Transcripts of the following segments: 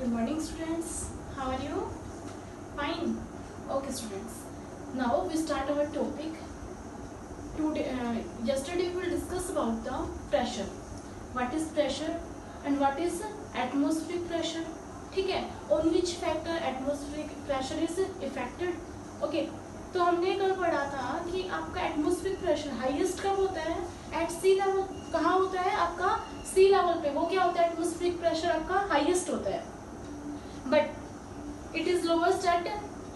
Good morning, students. How are you? Fine. Okay, students. Now we start our topic. Yesterday we will discuss about the pressure. What is pressure and what is atmospheric pressure? ठीक है. On which factor atmospheric pressure is affected? Okay. तो हमने कल पढ़ा था कि आपका atmospheric pressure highest कब होता है? एट सी लेवल. कहाँ होता है? आपका सी लेवल पे. वो क्या होता है? एटमॉस्फेरिक प्रेशर आपका हाईएस्ट होता है. But it is lowest at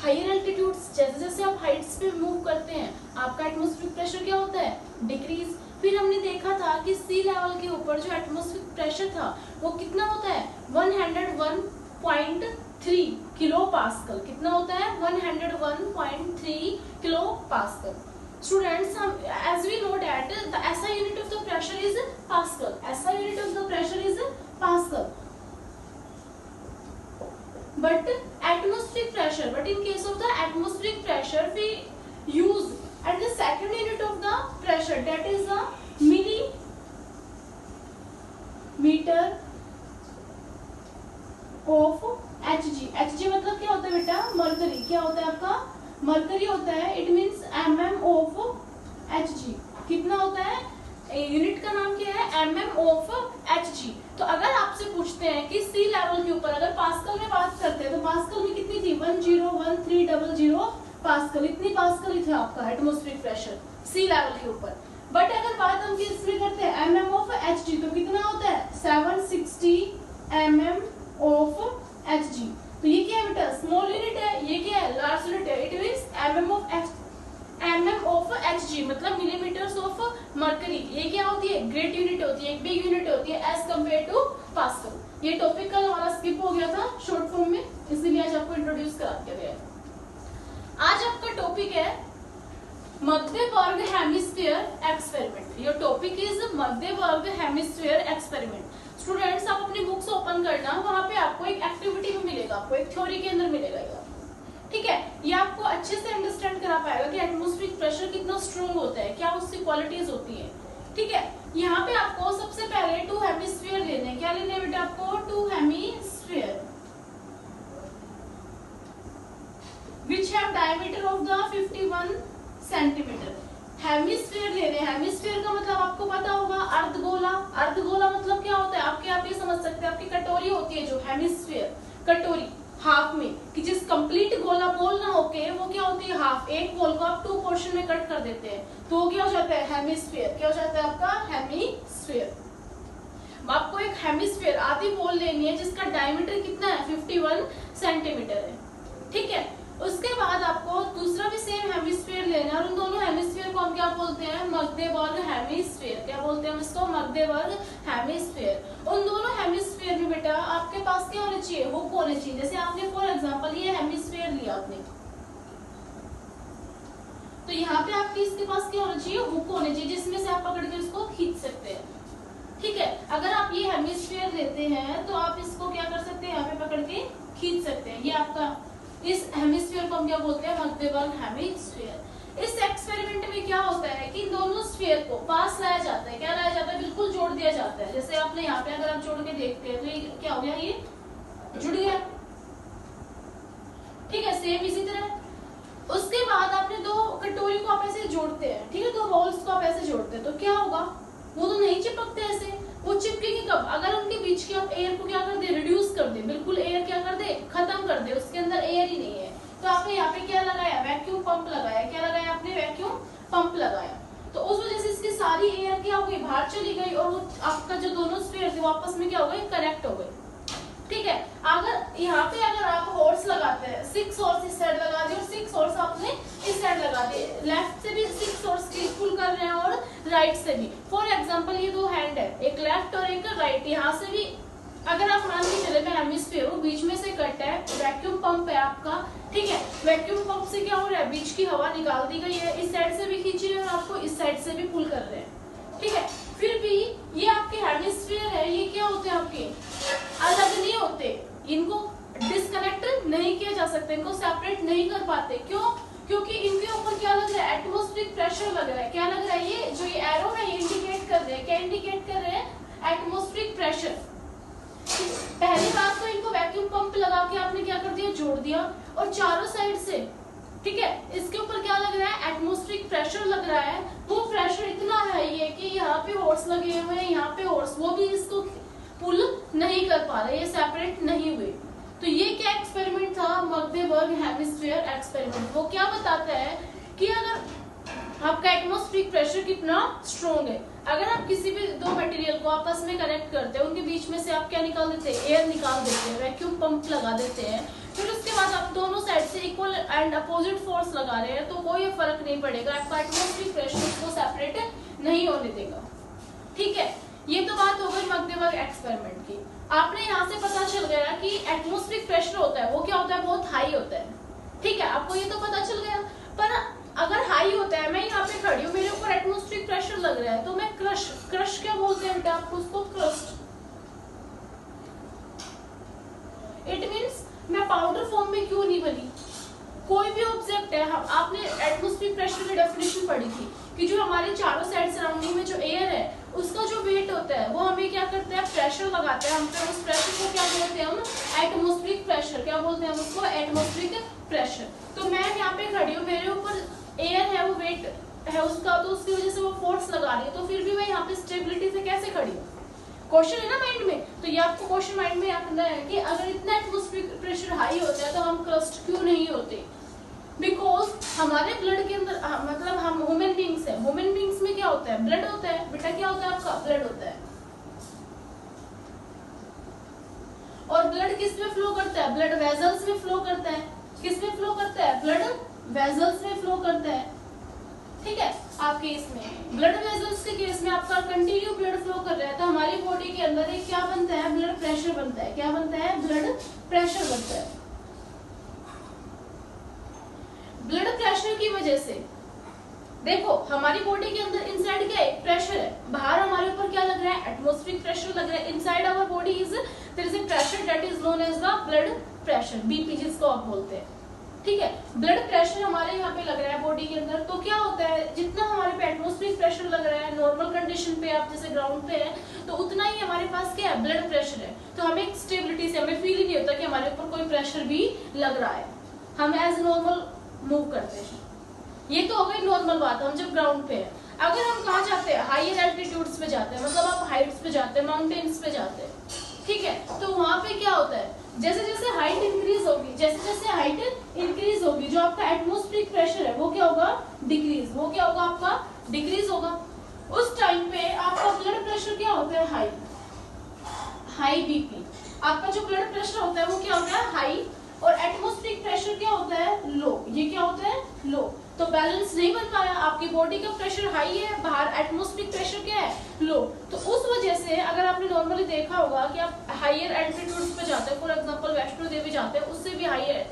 higher altitudes. जैसे जैसे आप हाइट्स पे मूव करते हैं आपका एटमॉस्फेरिक प्रेशर क्या होता है? डिक्रीज. फिर हमने देखा था कि सी लेवल के ऊपर जो एटमॉस्फेरिक प्रेशर था वो कितना होता है? 101.3 किलो पास्कल. कितना होता है? 101.3 kilo pascal. Students, as we know that the SI unit of the pressure is Pascal. SI unit of the pressure is Pascal. But atmospheric pressure. But in case of the atmospheric pressure, we use at the second unit of the pressure, that is the millimeter of Hg. Hg मतलब क्या होता है बेटा? Mercury. क्या होता है आपका? Mercury होता है. It means mm of Hg. कितना होता है? यूनिट का नाम क्या है? mm of Hg. तो अगर आपसे पूछते हैं कि सी लेवल के ऊपर अगर पास्कल में बात करते हैं तो पास्कल में कितनी थी? 101300 पास्कल. इतनी पास्कल ही था आपका एटमॉस्फेरिक प्रेशर सी लेवल के ऊपर. बट अगर बात हम किसमें करते हैं? mm of Hg. तो कितना होता है? 760 mm ऑफ Hg. तो ये क्या है बेटा? स्मॉल यूनिट है. ये क्या है? लार्ज यूनिट है. It means mm of Hg मतलब मिलीमीटर्स ऑफ मरकरी. ये क्या होती है? ग्रेट यूनिट होती है, एक बिग यूनिट होती है एज कंपेयर टू पास्कल. ये टॉपिक कल हमारा स्किप हो गया था शॉर्ट फॉर्म में, इसीलिए आज आपको इंट्रोड्यूस करा दिया गया है. आज आपका टॉपिक है Magdeburg hemisphere experiment. Your topic is Magdeburg hemisphere experiment. Students, आप अपनी बुक्स ओपन करना, वहां पे आपको एक एक्टिविटी में मिलेगा, आपको एक थ्योरी के अंदर मिलेगा. ठीक है, ये आपको अच्छे से अंडरस्टैंड करा पाएगा कि एटमॉस्फेरिक प्रेशर कितना स्ट्रॉन्ग होता है, क्या उसकी क्वालिटीज होती है. ठीक है, यहाँ पे आपको सबसे पहले टू हेमिस्फीयर लेने. क्या लेने हैं बेटा आपको? Two hemisphere which have diameter of the 51 centimetre. Hemisphere ले रहे हैं. हेमिस्फीयर का मतलब आपको पता होगा अर्धगोला. अर्धगोला मतलब क्या होता है? आपके आप ये समझ सकते हैं, आपकी कटोरी होती है जो हेमिस्फीयर कटोरी हाफ में, कि जिस कंप्लीट गोला बोल ना होके वो क्या होती है? हाफ. एक गोल को आप 2 पोर्शन में कट कर देते हैं तो वो क्या हो जाता है? हेमिस्फीयर. क्या हो जाता है आपका? हेमिस्फीयर. आपको एक हेमिस्फीयर आधी बोल लेनी है जिसका डायमीटर कितना है? 51 सेंटीमीटर है. ठीक है, उसके बाद आपको दूसरा भी सेम हेमिस्फीयर लेना है और उन दोनों हेमिस्फीयर को हम क्या बोलते हैं? मध्य वर्ग हेमिस्फीयर. क्या बोलते हैं हम इसको? मध्य वर्ग हेमिस्फीयर. उन दोनों हेमिस्फीयर में बेटा आपके पास क्या होना चाहिए? हुक होने चाहिए. जैसे आपने फॉर एग्जांपल ये हेमिस्फीयर लिया आपने, तो यहाँ पे आपके इसके पास क्या होना चाहिए? हुक होने चाहिए जिसमें से आप पकड़ के इसको खींच सकते हैं. ठीक है, अगर आप ये हेमिस्फीयर लेते हैं तो आप इसको क्या कर सकते हैं? यहाँ पे पकड़ के खींच सकते हैं. ये आपका इस हेमिस्फीयर को हम क्या बोलते हैं? मध्य वर्ग हेमिस्फीयर. इस एक्सपेरिमेंट में क्या होता है कि दोनों स्फीयर को पास लाया जाता है. क्या लाया जाता है? बिल्कुल जोड़ दिया जाता है. जैसे आपने यहाँ पे अगर आप जोड़ के देखते हैं तो ये क्या हो गया? ये जुड़ गया. ठीक है, सेम इसी तरह. उसके बाद आपने दो कटोरी को आप ऐसे जोड़ते हैं. ठीक है, दो बॉल्स को आप ऐसे जोड़ते हैं तो क्या होगा? वो तो नहीं चिपकते ऐसे. वो चिपकेंगे कब? अगर उनके बीच की आप एयर को क्या कर दे? रिड्यूस कर दे. बिल्कुल एयर क्या कर दे? खत्म कर दे. उसके अंदर एयर ही नहीं है. तो आपने यहाँ पे क्या लगाया? वैक्यूम पंप लगाया. क्या लगाया आपने? वैक्यूम पंप लगाया. तो उस वजह से इसकी सारी एयर क्या हो गई? बाहर चली गई और वो आपका जो दोनों स्फीयर थे आपस में क्या हो गए? कनेक्ट हो गए. ठीक है, अगर यहाँ पे अगर आप हॉर्स लगाते हैं, 6 हॉर्स इस साइड लगा दिए और 6 हॉर्स आपने इस साइड लगा दिए. लेफ्ट से भी 6 हॉर्स पुल कर रहे हैं और राइट से भी. फॉर एग्जांपल ये दो हैंड है, एक लेफ्ट और एक राइट. यहाँ से भी अगर आप मान के चले मैं हेमिस्फीयर हूँ, बीच में से कट है, वैक्यूम पंप है आपका. ठीक है, वैक्यूम पंप से क्या हो रहा है? बीच की हवा निकाल दी गई है. इस साइड से भी खींच रहे हैं और आपको इस साइड से भी पुल कर रहे हैं. ठीक है, फिर भी ये आपके हेमिस्फीयर है, ये क्या होते हैं? आपके अलग नहीं होते. इनको डिस्कनेक्ट नहीं किया जा सकता, इनको सेपरेट नहीं कर पाते. क्यों? क्योंकि इनके ऊपर क्या लग रहा है? एटमॉस्फेरिक प्रेशर लग रहा है. क्या लग रहा है? ये जो ये एरो है ये इंडिकेट कर रहे हैं. क्या इंडिकेट कर रहे हैं? Atmospheric pressure. पहली बात तो इनको वैक्यूम पंप लगा के आपने क्या कर दिया, जोड़ दिया, और चारों साइड से, ठीक है, इसके ऊपर क्या लग रहा है, एटमॉस्फेरिक प्रेशर लग रहा है। वो प्रेशर इतना है ये कि यहाँ पे हॉर्स लगे हुए हैं, यहाँ पे हॉर्स, वो भी इसको पुल नहीं कर पा रहे, ये सेपरेट नहीं हुए। तो ये क्या एक्सपेरिमेंट था, मगदेबर्ग हेमिस्फीयर एक्सपेरिमेंट। वो क्या बताता है कि अगर आपका एटमॉस्फेरिक प्रेशर कितना स्ट्रॉन्ग है, अगर आप किसी भी दो मटेरियल को आपस में कनेक्ट करते हैं, उनके बीच में से आप क्या निकाल देते हैं, एयर निकाल देते हैं, वैक्यूम पंप लगा देते हैं, फिर उसके बाद आप दोनों साइड से इक्वल एंड अपोजिट फोर्स लगा रहे हैं, तो कोई फर्क नहीं पड़ेगा, आपका एटमॉस्फेरिक प्रेशर को सेपरेट नहीं होने देगा। ठीक है, ये तो बात हो गई मगदेबर्ग एक्सपेरिमेंट की। आपने यहाँ से पता चल गया कि एटमॉस्फेरिक प्रेशर होता है वो क्या होता है, बहुत हाई होता है। ठीक है, आपको ये तो पता चल गया। पर अगर हाई होता है, मैं यहाँ पे खड़ी हूँ, मेरे ऊपर एटमॉस्फेरिक प्रेशर लग रहा है, तो मैं क्रश क्या बोलते हैं बेटा, आपको उसको क्रस्ट। इट मीन्स मैं पाउडर फॉर्म में क्यों नहीं बनी। कोई भी ऑब्जेक्ट है, आपने एटमॉस्फेरिक प्रेशर की डेफिनेशन पढ़ी थी कि जो हमारे चारों साइड सराउंडिंग में जो एयर है उसका जो वेट होता है वो हमें क्या करता है, प्रेशर लगाता है हम पे। उस प्रेशर को क्या बोलते हैं हम, एटमॉस्फेरिक प्रेशर। क्या बोलते हैं हम उसको, एटमॉस्फेरिक प्रेशर। तो मैं यहाँ पे खड़ी हूँ, मेरे ऊपर एयर है, वो वेट है उसका, तो उसकी वजह से वो फोर्स लगा रही है, तो फिर भी मैं यहाँ पे स्टेबिलिटी से कैसे खड़ी हूँ। क्वेश्चन है ना माइंड में, तो ये आपको क्वेश्चन माइंड में याद करना है कि अगर इतना एटमॉस्फेरिक प्रेशर हाई होता है तो हम क्रस्ट क्यों नहीं होते। बिकॉज हमारे ब्लड के अंदर मतलब हम ह्यूमन बींग्स हैं, ह्यूमन बींग्स में क्या होता है, ब्लड होता है बेटा। क्या होता है आपका, ब्लड होता है। और ब्लड किस में फ्लो करता है, ब्लड वेजल्स में फ्लो करता है। किस में फ्लो करता है, ब्लड वेजल्स में फ्लो करता है। ठीक है, आपके इसमें ब्लड वेजल्स के केस में आपका कंटिन्यू ब्लड फ्लो कर रहा है, तो हमारी बॉडी के अंदर एक क्या बनता है, ब्लड प्रेशर बनता है। क्या बनता है, ब्लड प्रेशर बनता है। ब्लड प्रेशर की वजह से देखो हमारी बॉडी के अंदर इनसाइड क्या है, प्रेशर है। बाहर हमारे ऊपर क्या लग रहा है, एटमॉस्फेरिक प्रेशर लग रहा है। Inside our body is there is a pressure that is known as the blood pressure, BP जिसको आप बोलते हैं। ठीक है, ब्लड प्रेशर हमारे यहाँ पे लग रहा है बॉडी के अंदर, तो क्या होता है, जितना हमारे पे एटमॉस्फेरिक प्रेशर लग रहा है नॉर्मल कंडीशन पे, आप जैसे ग्राउंड पे है, तो उतना ही हमारे पास क्या है, ब्लड प्रेशर है। तो हमें स्टेबिलिटी से हमें फील ही नहीं होता कि हमारे ऊपर कोई प्रेशर भी लग रहा है, हम एज नॉर्मल मूव करते हैं। ये तो हो गई नॉर्मल बात, हम जब ग्राउंड पे है। अगर हम कहाँ जाते हैं, हायर एल्टीट्यूड्स पे जाते हैं, मतलब आप हाइट्स पे जाते हैं, माउंटेन्स पे जाते हैं। ठीक है, तो वहां पे क्या होता है, जैसे जैसे हाइट इंक्रीज होगी, जैसे जैसे हाइट इंक्रीज होगी, जो आपका एटमॉस्फेरिक प्रेशर है वो क्या होगा, डिक्रीज। वो क्या होगा, आपका डिक्रीज होगा। उस टाइम पे आपका ब्लड प्रेशर क्या होता है, हाई, हाई बीपी। आपका जो ब्लड प्रेशर होता है वो क्या होता है, हाई, और एटमॉस्फेरिक प्रेशर क्या होता है, लो। ये क्या होता है, लो। तो बैलेंस नहीं बन पाया, आपकी बॉडी का प्रेशर हाई है, बाहर एटमॉस्फेरिक प्रेशर क्या है, लो। तो उस वजह से अगर आपने नॉर्मली देखा होगा कि आप हायर एल्टीट्यूड्स पे जाते हैं, फॉर एग्जांपल वैष्णो देवी जाते हैं, उससे भी हाई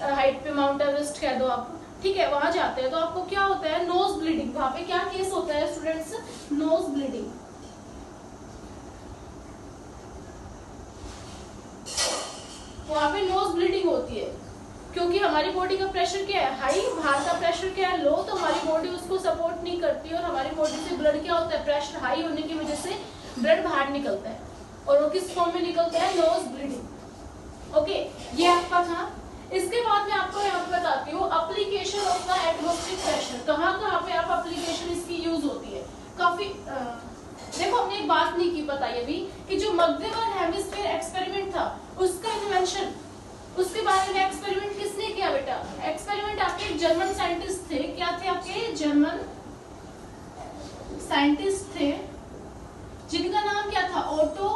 हाइट पे, माउंट एवरेस्ट कह दो आप, ठीक है, वहां जाते हैं, तो आपको क्या होता है, नोज ब्लीडिंग। वहां पे क्या केस होता है स्टूडेंट्स, नोज ब्लीडिंग। वहां पे नोज ब्लीडिंग होती है, क्योंकि हमारी बॉडी का प्रेशर क्या है, हाई, बाहर का प्रेशर क्या है, लो। तो हमारी बॉडी उसको सपोर्ट नहीं करती, और हमारी बॉडी से ब्लड क्या होता है, प्रेशर हाई होने की वजह से ब्लड बाहर निकलता है, और वो किस फॉर्म में निकलता है, नोज ब्लीडिंग। ओके, ये आपका था। इसके बाद मैं आपको यहाँ पे बताती हूँ application of the atmospheric pressure. कहाँ कहाँ पे आप एप्लीकेशन इसकी यूज होती है, काफी देखो हमने एक बात नहीं की बताई अभी, कि जो मगदेबर्ग हेमिस्फीयर एक्सपेरिमेंट था उसका इन्वेंशन, उसके बारे में एक्सपेरिमेंट किसने किया बेटा, एक्सपेरिमेंट आपके जर्मन साइंटिस्ट थे। क्या थे आपके, जर्मन साइंटिस्ट थे, जिनका नाम क्या था, ओटो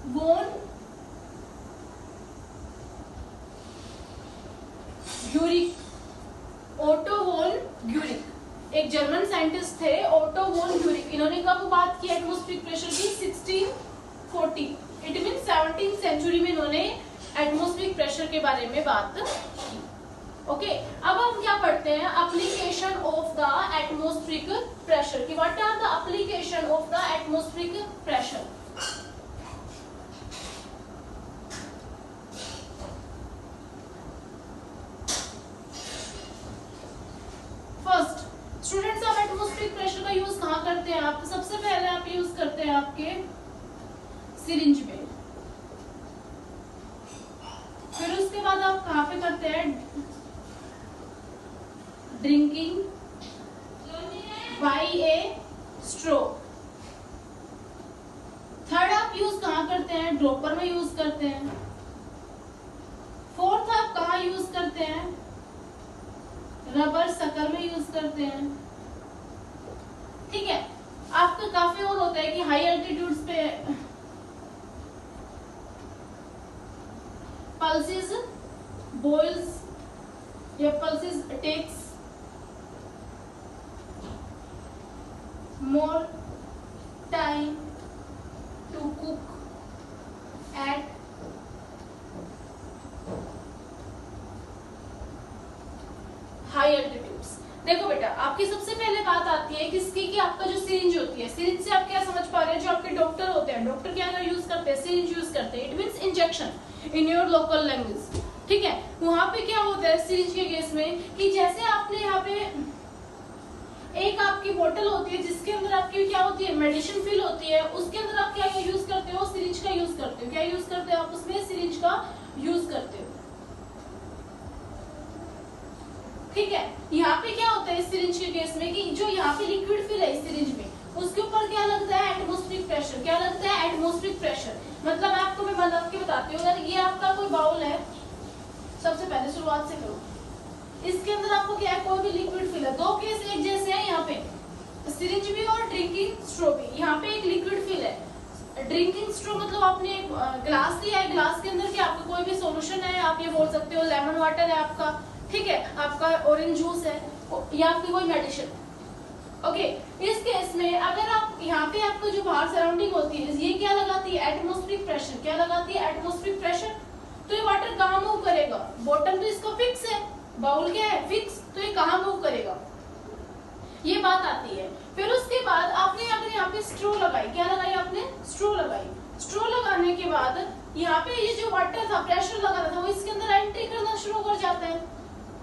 वोन ग्यूरिक। ओटो वोन ग्यूरिक एक जर्मन साइंटिस्ट थे, ओटो वोन ग्यूरिक। इन्होंने कब बात की एटमॉस्फेरिक प्रेशर की, 1640, इट मीन 17th सेंचुरी में इन्होंने एटमॉस्फेरिक प्रेशर के बारे में बात की। ओके, अब हम क्या पढ़ते हैं, application of the atmospheric pressure की। What are the application of the atmospheric pressure. First students, आप एटमॉस्फेरिक प्रेशर का यूज कहाँ करते हैं, आप सबसे पहले आप यूज करते हैं आपके सिरिंज में। फिर उसके बाद आप कहाँ पे करते हैं, ड्रिंकिंग बाय ए स्ट्रो। थर्ड आप यूज कहाँ करते हैं, ड्रॉपर में यूज करते हैं। फोर्थ आप कहाँ यूज करते हैं, रबर सकर में यूज करते हैं। ठीक है, आपका काफी और होता है कि हाई एल्टीट्यूड्स पे पल्सेस बॉइल्स या pulses takes more time to cook at high altitudes। देखो बेटा, आपकी सबसे पहले बात आती है किसकी, कि आपका जो सिरिंज होती है, सिरिंज से आप क्या समझ पा रहे हैं, जो आपके डॉक्टर होते हैं, डॉक्टर क्या यूज करते हैं, सिरिंज यूज करते हैं। It means injection in your local language. ठीक है, वहां पे क्या होता है सिरिंज के केस में, कि जैसे आपने यहाँ पे एक आपकी बोतल होती है जिसके अंदर आपकी क्या होती है, मेडिसिन फिल होती है, उसके अंदर आप क्या यूज करते हो, सिरिंज का यूज करते हो। क्या यूज करते हो आप उसमें, सिरिंज का यूज करते हो। ठीक है, यहाँ पे क्या होता है इस सिरिंज के केस में, कि जो यहाँ पे लिक्विड फिल है इस सिरिंज में, उसके ऊपर क्या लगता है, एटमॉस्फेरिक प्रेशर। क्या लगता है, एटमॉस्फेरिक प्रेशर। मतलब आपको मैं बता के बताती हूँ, अगर ये आपका कोई बाउल है, सबसे पहले शुरुआत से करो, इसके अंदर आपको क्या है, कोई भी लिक्विड फिल है। दो केस एक जैसे हैं यहाँ पे, सिरिंज भी और ड्रिंकिंग स्ट्रो भी। यहाँ पे एक लिक्विड फिल है, ड्रिंकिंग स्ट्रो मतलब आपने ग्लास लिया है, ग्लास के अंदर क्या आपका कोई भी सॉल्यूशन है, आप ये बोल सकते हो लेमन वाटर है आपका, ठीक है, आपका ऑरेंज जूस है, या आपकी कोई मेडिसिन। ओके, इस केस में अगर आप यहाँ पे आपको जो बाहर सराउंडिंग होती है, ये क्या लगाती है, एटमॉस्फेरिक प्रेशर। क्या लगाती है, एटमॉस्फेरिक प्रेशर। तो ये वाटर कहाँ मूव करेगा, बॉटम तो इसका फिक्स है, बाउल क्या है, फिक्स, तो ये कहाँ मूव करेगा, ये बात आती है। फिर उसके बाद आपने अगर यहाँ पे स्ट्रो लगाई, क्या लगाई आपने, स्ट्रो लगाई। स्ट्रो लगाने के बाद यहाँ पे ये जो वाटर था, प्रेशर लगा रहा था, वो इसके अंदर एंट्री करना शुरू कर जाता है।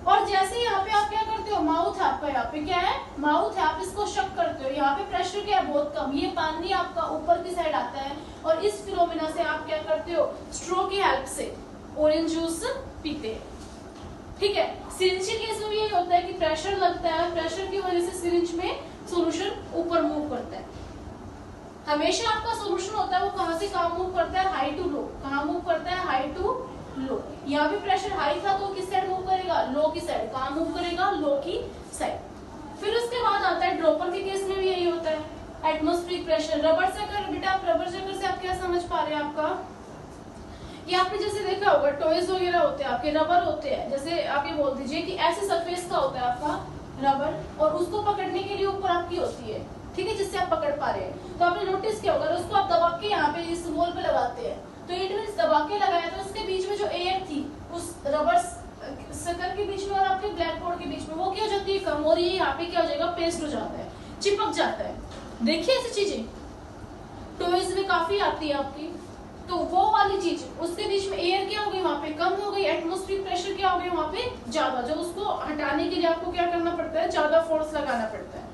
और जैसे यहाँ पे आप क्या करते हो, माउथ आपका यहाँ पे क्या है, माउथ है, आप इसको शक करते हो, यहाँ पे प्रेशर क्या है, बहुत कम, ये पानी आपका ऊपर की साइड आता है, और इस फिनोमेना से आप क्या करते हो, स्ट्रो की हेल्प से ऑरेंज जूस पीते हैं। ठीक है, सिरिंज के केस में भी यही होता है कि प्रेशर लगता है, प्रेशर की वजह से सिरिंज में सॉल्यूशन ऊपर मूव करता है। हमेशा आपका सॉल्यूशन होता है वो कहां से कहां मूव करता है, हाई टू लो। कहां मूव करता है, हाई टू लो। यहाँ भी प्रेशर हाई था तो किस साइड मूव करेगा, लो की साइड। कहां मूव करेगा, लो की साइड। फिर उसके बाद आता है ड्रॉपर के केस में भी यही होता है, एटमॉस्फेरिक प्रेशर। रबर चक्कर, बेटा आप रबर चक्कर से आप क्या समझ पा रहे हैं, आपका ये आपने जैसे देखा होगा टॉयज वगैरह होते हैं आपके, रबर होते हैं, जैसे आप ये बोल दीजिए कि ऐसे सरफेस का होता है आपका रबर, और उसको पकड़ने के लिए ऊपर आपकी होती है, ठीक है, जिससे आप पकड़ पा रहे हैं। तो आपने नोटिस किया होगा, उसको आप दबा के यहाँ पे इस वॉल पे लगाते हैं, तो इट मींस दबा के लगाया तो उसके बीच में जो एयर थी उस रबर सकर के बीच में और आपके ब्लैक बोर्ड के बीच में, वो क्या हो जाती है, कम, और ये यहाँ पे क्या हो जाएगा, पेस्ट हो जाता है, चिपक जाता है। देखिए ऐसी चीजें टॉयज में काफी आती है आपकी। तो वो वाली चीज, उसके बीच में एयर क्या हो गई, वहां पे कम हो गई, एटमॉस्फेरिक प्रेशर क्या हो गया वहां पे ज्यादा, जो उसको हटाने के लिए आपको क्या करना पड़ता है, ज्यादा फोर्स लगाना पड़ता है।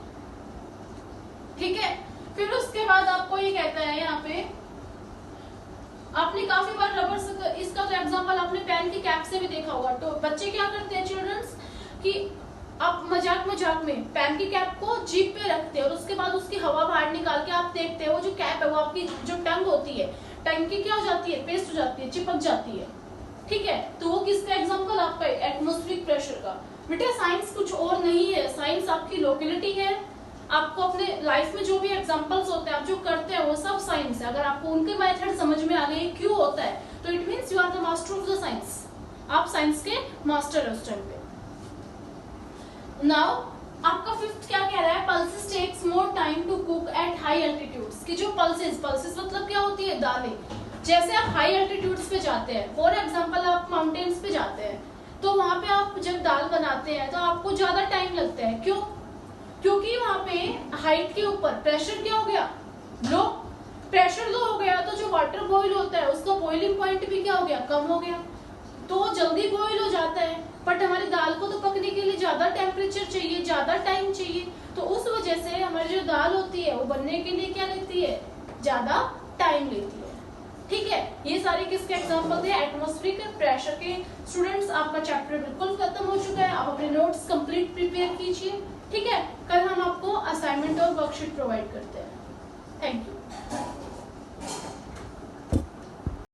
ठीक है, फिर उसके बाद आपको ये कहता है यहाँ पे, आपने काफी बार रबर, इसका तो एग्जांपल आपने पेन की कैप से भी देखा होगा। तो बच्चे क्या करते हैं चिल्ड्रंस, कि आप मजाक मजाक में पेन की कैप को जीभ पे रखते हैं और उसके बाद उसकी हवा बाहर निकाल के आप देखते हैं वो जो कैप है वो आपकी जो टंग होती है, टंग की क्या हो जाती है, पेस्ट हो जाती है, चिपक जाती है। ठीक है, तो वो किसका एग्जांपल, आपका एटमॉस्फेरिक प्रेशर का। बेटा साइंस कुछ और नहीं है, साइंस आपकी लोकेलिटी है। आपको अपने लाइफ में जो भी एग्जांपल्स होते हैं, आप जो करते हैं वो सब साइंस है। अगर आपको उनके मेथड समझ में आ गए क्यों होता है, तो it means you are the master of the science, आप साइंस के मास्टर है उस टाइम पे। नाउ आपका फिफ्थ क्या कह रहा है, pulses takes more time to cook at high altitudes. कि जो पल्सेस मतलब क्या होती है, दालें। जैसे आप हाई एल्टीट्यूड्स पे जाते हैं, फॉर एग्जांपल आप माउंटेन्स पे जाते हैं, तो वहां पे आप जब दाल बनाते हैं तो आपको ज्यादा टाइम लगता है। क्यों? क्योंकि वहां पे हाइट के ऊपर प्रेशर क्या हो गया, लो। प्रेशर लो हो गया तो जो वाटर बॉईल होता है उसका बॉइलिंग पॉइंट भी क्या हो गया, कम हो गया, तो जल्दी बॉईल हो जाता है। बट हमारी दाल को तो पकने के लिए ज्यादा टेम्परेचर चाहिए, ज्यादा टाइम चाहिए, तो उस वजह से हमारी जो दाल होती है वो बनने के लिए क्या लेती है, ज्यादा टाइम लेती है। ठीक है, ये सारे किसके एग्जांपल थे? एटमॉस्फेरिक प्रेशर के। स्टूडेंट्स आपका चैप्टर बिल्कुल खत्म हो चुका है, आप अपने नोट्स कंप्लीट प्रिपेयर कीजिए। ठीक है, कल हम आपको असाइनमेंट और वर्कशीट प्रोवाइड करते हैं। Thank you.